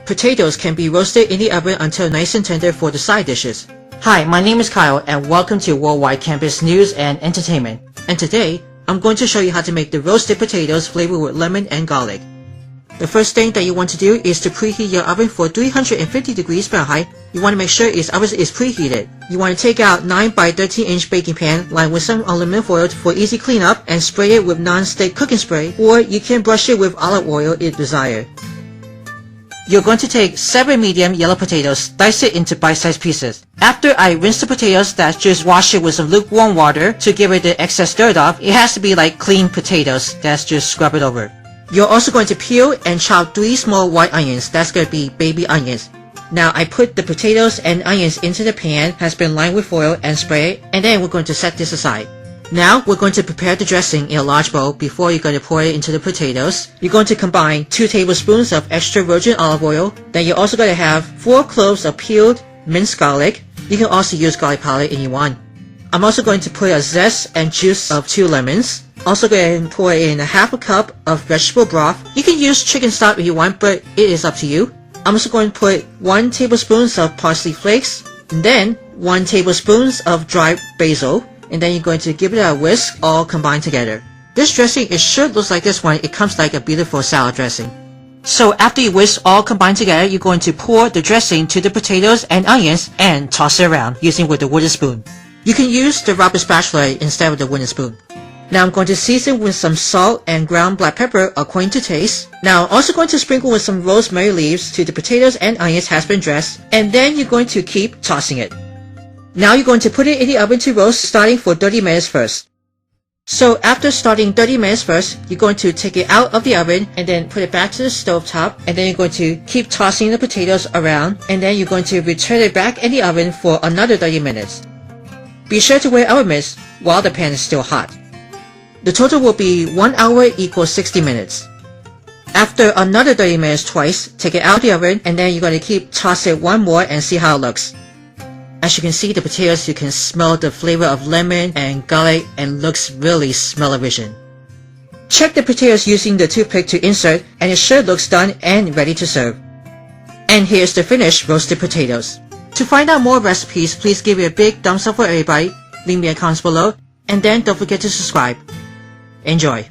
Potatoes can be roasted in the oven until nice and tender for the side dishes. Hi, my name is Kyle and welcome to Worldwide Campus News and Entertainment. And today, I'm going to show you how to make the roasted potatoes flavored with lemon and garlic. The first thing that you want to do is to preheat your oven for 350 degrees Fahrenheit. You want to make sure your oven is preheated. You want to take out 9 by 13 inch baking pan lined with some aluminum foil for easy cleanup and spray it with non-stick cooking spray, or you can brush it with olive oil if desired. You're going to take 7 medium yellow potatoes, dice it into bite-sized pieces. After I rinse the potatoes, just wash it with some lukewarm water to get rid of the excess dirt off. It has to be like clean potatoes, just scrub it over. You're also going to peel and chop 3 small white onions, that's going to be baby onions. Now I put the potatoes and onions into the pan, has been lined with foil and spray, and then we're going to set this aside. Now we're going to prepare the dressing in a large bowl before you're going to pour it into the potatoes. You're going to combine 2 tablespoons of extra virgin olive oil. Then you're also going to have 4 cloves of peeled minced garlic. You can also use garlic powder if you want. I'm also going to put a zest and juice of 2 lemons. Also going to pour in a half a cup of vegetable broth. You can use chicken stock if you want, but it is up to you. I'm also going to put 1 tablespoon of parsley flakes, and then 1 tablespoon of dried basil. And then you're going to give it a whisk, all combined together. This dressing, it should look like this one. It comes like a beautiful salad dressing. So after you whisk all combined together, you're going to pour the dressing to the potatoes and onions and toss it around using with a wooden spoon. You can use the rubber spatula instead of the wooden spoon. Now I'm going to season with some salt and ground black pepper according to taste. Now I'm also going to sprinkle with some rosemary leaves to the potatoes and onions has been dressed. And then you're going to keep tossing it. Now you're going to put it in the oven to roast, starting for 30 minutes first. So after starting 30 minutes first, you're going to take it out of the oven and then put it back to the stove top, and then you're going to keep tossing the potatoes around, and then you're going to return it back in the oven for another 30 minutes. Be sure to wait oven mitts while the pan is still hot. The total will be 1 hour equals 60 minutes. After another 30 minutes twice, take it out of the oven, and then you're going to keep toss it one more and see how it looks. As you can see, the potatoes, you can smell the flavor of lemon and garlic and looks really smell-o-vision. Check the potatoes using the toothpick to insert, and it sure looks done and ready to serve. And here's the finished roasted potatoes. To find out more recipes, please give it a big thumbs up for everybody, leave me a comment below, and then don't forget to subscribe. Enjoy!